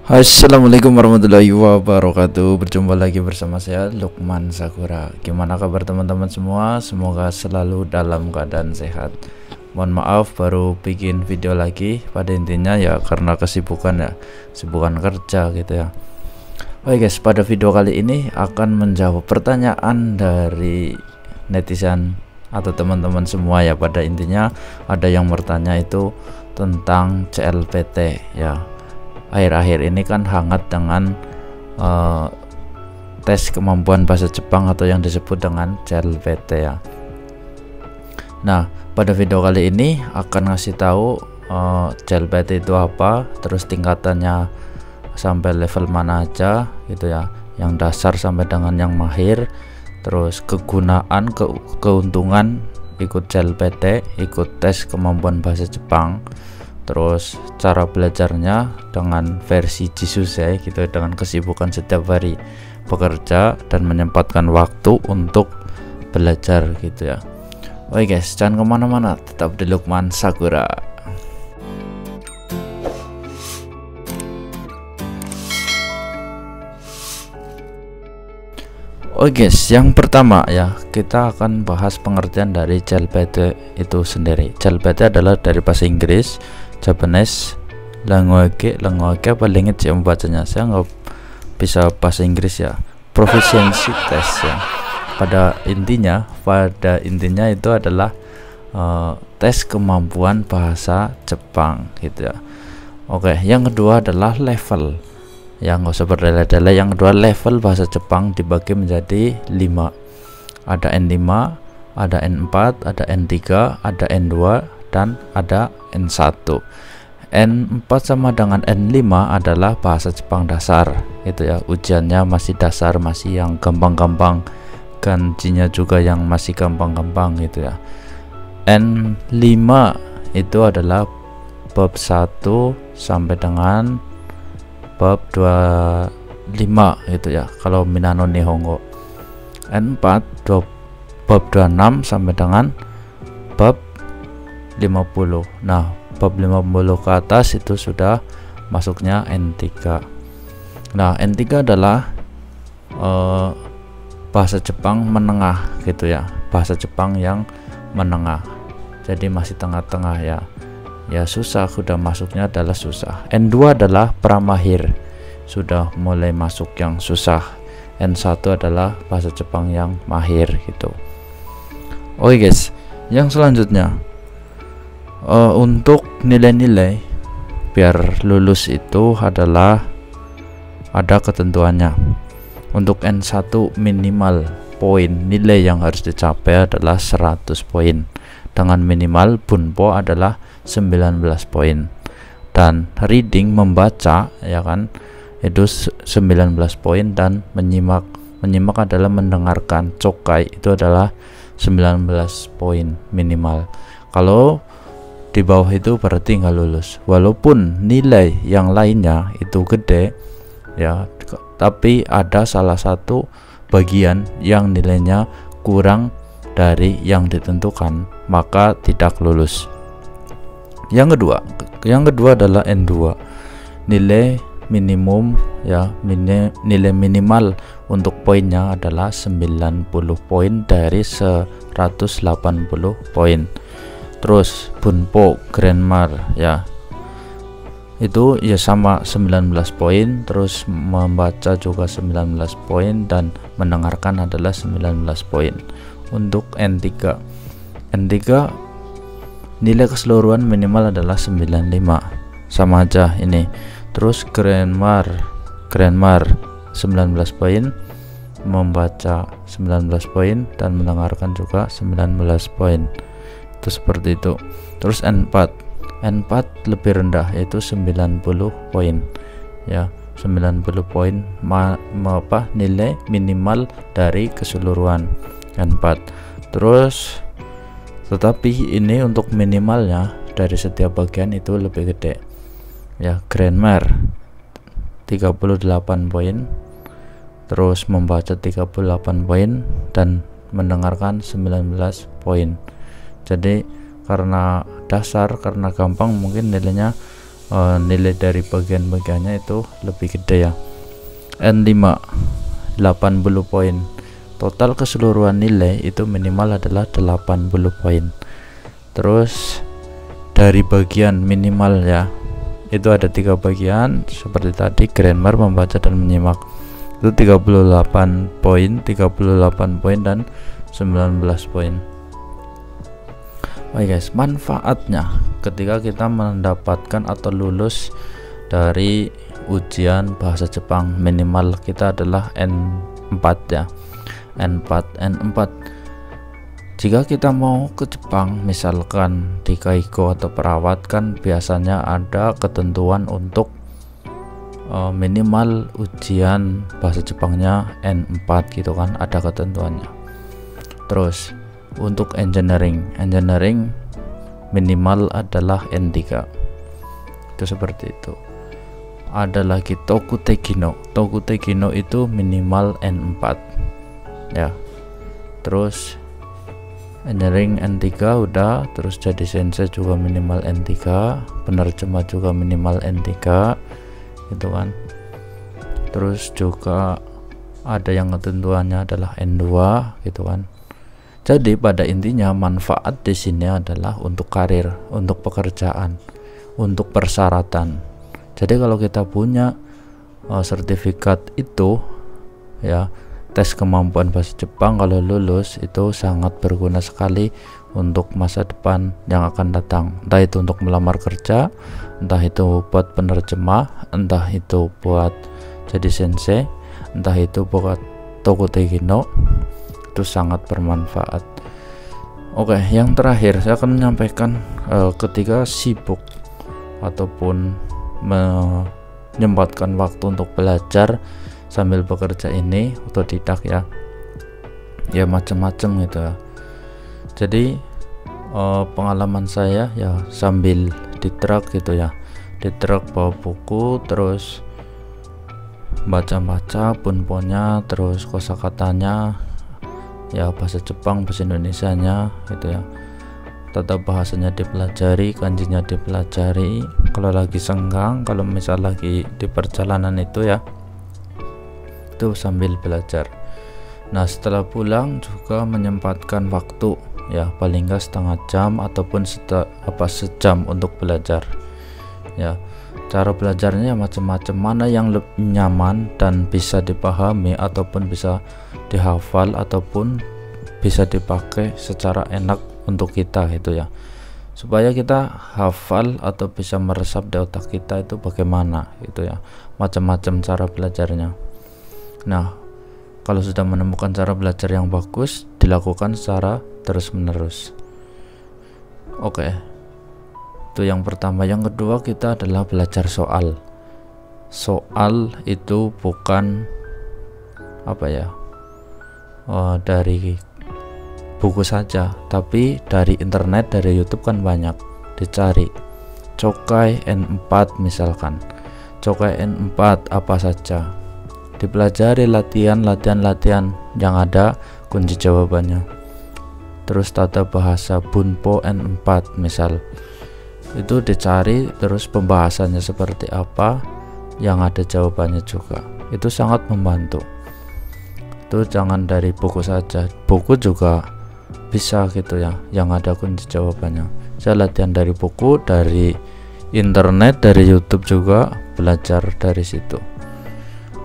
Assalamualaikum warahmatullahi wabarakatuh. Berjumpa lagi bersama saya Lukman Sakura. Gimana kabar teman-teman semua? Semoga selalu dalam keadaan sehat. Mohon maaf baru bikin video lagi. Pada intinya ya karena kesibukan kesibukan kerja gitu ya. Oke guys, pada video kali ini akan menjawab pertanyaan dari netizen atau teman-teman semua ya. Pada intinya ada yang bertanya itu tentang CLPT ya. Akhir-akhir ini kan hangat dengan tes kemampuan bahasa Jepang atau yang disebut dengan CLPT ya. Nah, pada video kali ini akan ngasih tahu CLPT itu apa, terus tingkatannya sampai level mana aja gitu ya, yang dasar sampai dengan yang mahir, terus kegunaan, keuntungan ikut CLPT, ikut tes kemampuan bahasa Jepang, terus cara belajarnya dengan versi Jisusei gitu, dengan kesibukan setiap hari bekerja dan menyempatkan waktu untuk belajar gitu ya. Oke guys, jangan kemana-mana, tetap di Lukman Sakura. Oke guys, yang pertama ya, kita akan bahas pengertian dari CLPT itu sendiri. CLPT adalah dari bahasa Inggris, Japanese language paling ingin membacanya, saya nggak bisa bahasa Inggris ya, proficiency test ya. Pada intinya itu adalah tes kemampuan bahasa Jepang gitu ya. Oke, yang kedua adalah level ya, nggak usah bertele-tele. Yang kedua, level bahasa Jepang dibagi menjadi 5. Ada N5, ada N4, ada N3, ada N2, dan ada N1. N4 sama dengan N5 adalah bahasa Jepang dasar gitu ya. Ujiannya masih dasar, masih yang gampang-gampang, kanjinya juga yang masih gampang-gampang gitu ya. N5 itu adalah bab 1 sampai dengan bab 25 gitu ya, kalau Minano Nihongo. N4 bab 26 sampai dengan bab 50. Nah, bab 50 ke atas itu sudah masuknya N3. Nah, N3 adalah bahasa Jepang menengah gitu ya, bahasa Jepang yang menengah, jadi masih tengah-tengah ya. Ya susah, sudah masuknya adalah susah. N2 adalah pramahir, sudah mulai masuk yang susah. N1 adalah bahasa Jepang yang mahir gitu. Oke guys, yang selanjutnya untuk nilai-nilai biar lulus itu adalah ada ketentuannya. Untuk N1 minimal poin nilai yang harus dicapai adalah 100 poin, dengan minimal bunpo adalah 19 poin, dan reading membaca ya kan itu 19 poin, dan menyimak adalah mendengarkan cokai itu adalah 19 poin minimal. Kalau di bawah itu berarti nggak lulus, walaupun nilai yang lainnya itu gede ya, tapi ada salah satu bagian yang nilainya kurang dari yang ditentukan, maka tidak lulus. Yang kedua adalah N2, nilai minimum ya, nilai minimal untuk poinnya adalah 90 poin dari 180 poin. Terus bunpo grammar ya, itu ya sama 19 poin, terus membaca juga 19 poin, dan mendengarkan adalah 19 poin. Untuk N3 nilai keseluruhan minimal adalah 95, sama aja ini. Terus grammar 19 poin, membaca 19 poin, dan mendengarkan juga 19 poin. Itu seperti itu. Terus N4 lebih rendah, yaitu 90 poin ya, 90 poin nilai minimal dari keseluruhan N4. Terus tetapi ini untuk minimalnya dari setiap bagian itu lebih gede ya. Grammar 38 poin, terus membaca 38 poin, dan mendengarkan 19 poin. Jadi karena dasar, karena gampang, mungkin nilainya nilai dari bagian-bagiannya itu lebih gede ya. N5 80 poin. Total keseluruhan nilai itu minimal adalah 80 poin. Terus dari bagian minimal ya, itu ada 3 bagian seperti tadi: grammar, membaca dan menyimak. Itu 38 poin, 38 poin dan 19 poin. Oke guys, manfaatnya ketika kita mendapatkan atau lulus dari ujian bahasa Jepang minimal kita adalah N4 ya. N4. Jika kita mau ke Jepang, misalkan di Kaigo atau perawat, kan biasanya ada ketentuan untuk minimal ujian bahasa Jepangnya N4 gitu kan, ada ketentuannya. Terus untuk engineering minimal adalah N3, itu seperti itu. Ada lagi Tokutekino itu minimal N4 ya. Terus engineering N3 udah. Terus jadi sensei juga minimal N3, penerjemah juga minimal N3 gitu kan. Terus juga ada yang ketentuannya adalah N2 gitu kan. Jadi pada intinya manfaat di sini adalah untuk karir, untuk pekerjaan, untuk persyaratan. Jadi kalau kita punya sertifikat itu ya, tes kemampuan bahasa Jepang, kalau lulus itu sangat berguna sekali untuk masa depan yang akan datang. Entah itu untuk melamar kerja, entah itu buat penerjemah, entah itu buat jadi sensei, entah itu buat Tokutekino, itu sangat bermanfaat. Oke, yang terakhir saya akan menyampaikan ketika sibuk ataupun menyempatkan waktu untuk belajar sambil bekerja ini otodidak ya macam-macam gitu ya. Jadi pengalaman saya ya sambil di truk gitu ya, di truk bawa buku, terus baca-baca punponya, terus kosakatanya ya, bahasa Jepang, bahasa Indonesianya gitu ya, tata bahasanya dipelajari, kanjinya dipelajari. Kalau lagi senggang, kalau misal lagi di perjalanan itu ya, itu sambil belajar. Nah setelah pulang juga menyempatkan waktu ya, paling enggak setengah jam ataupun sejam untuk belajar ya. Cara belajarnya macam-macam, mana yang lebih nyaman dan bisa dipahami ataupun bisa dihafal ataupun bisa dipakai secara enak untuk kita gitu ya, supaya kita hafal atau bisa meresap di otak kita itu bagaimana gitu ya. Macam-macam cara belajarnya. Nah kalau sudah menemukan cara belajar yang bagus, dilakukan secara terus-menerus. Oke, itu yang pertama. Yang kedua, kita adalah belajar soal. Soal itu bukan dari buku saja, tapi dari internet, dari YouTube kan banyak dicari. Chokai N4 misalkan, Chokai N4 apa saja, dipelajari, latihan yang ada kunci jawabannya. Terus tata bahasa Bunpo N4 misal, itu dicari, terus pembahasannya seperti apa yang ada jawabannya juga. Itu sangat membantu. Itu jangan dari buku saja, buku juga bisa gitu ya, yang ada kunci jawabannya. Saya latihan dari buku, dari internet, dari YouTube juga, belajar dari situ.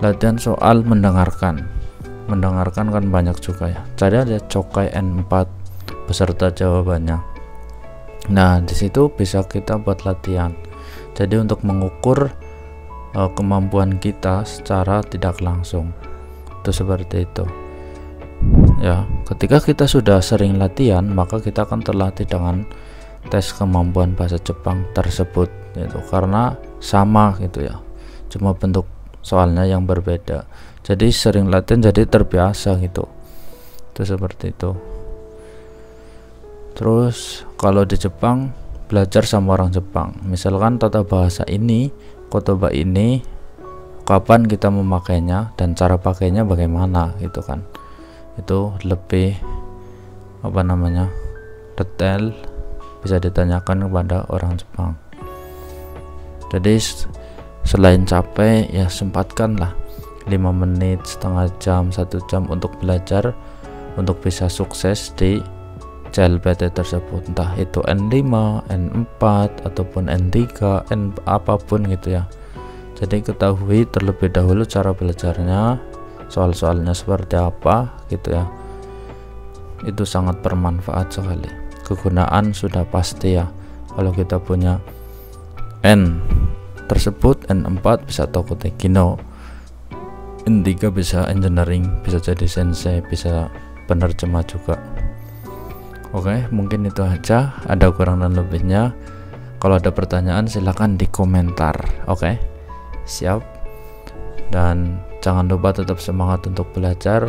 Latihan soal, mendengarkan kan banyak juga ya. Cari aja Chokai N4 beserta jawabannya. Nah disitu bisa kita buat latihan. Jadi untuk mengukur kemampuan kita secara tidak langsung, itu seperti itu ya. Ketika kita sudah sering latihan, maka kita akan terlatih dengan tes kemampuan bahasa Jepang tersebut gitu, karena sama gitu ya, cuma bentuk soalnya yang berbeda. Jadi sering latihan jadi terbiasa gitu, itu seperti itu. Terus kalau di Jepang, belajar sama orang Jepang, misalkan tata bahasa ini, kotoba ini, kapan kita memakainya dan cara pakainya bagaimana gitu kan. Itu lebih detail, bisa ditanyakan kepada orang Jepang. Jadi selain capek ya sempatkanlah 5 menit, setengah jam, 1 jam untuk belajar, untuk bisa sukses di CLPT tersebut, entah itu N5, N4 ataupun N3, N apapun gitu ya. Jadi ketahui terlebih dahulu cara belajarnya, soal-soalnya seperti apa gitu ya. Itu sangat bermanfaat sekali. Kegunaan sudah pasti ya. Kalau kita punya N tersebut, N4 bisa Toko Tekino, N3 bisa engineering, bisa jadi sensei, bisa penerjemah juga. Oke, mungkin itu aja. Ada kurang dan lebihnya. Kalau ada pertanyaan silahkan di komentar. Oke, siap. Dan jangan lupa tetap semangat untuk belajar,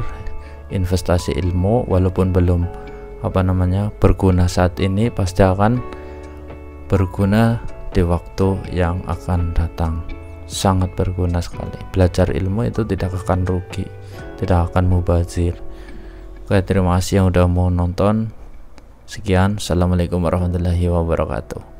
investasi ilmu. Walaupun belum berguna saat ini, pasti akan berguna di waktu yang akan datang. Sangat berguna sekali. Belajar ilmu itu tidak akan rugi, tidak akan mubazir. Oke, terima kasih yang udah mau nonton. Sekian, assalamualaikum warahmatullahi wabarakatuh.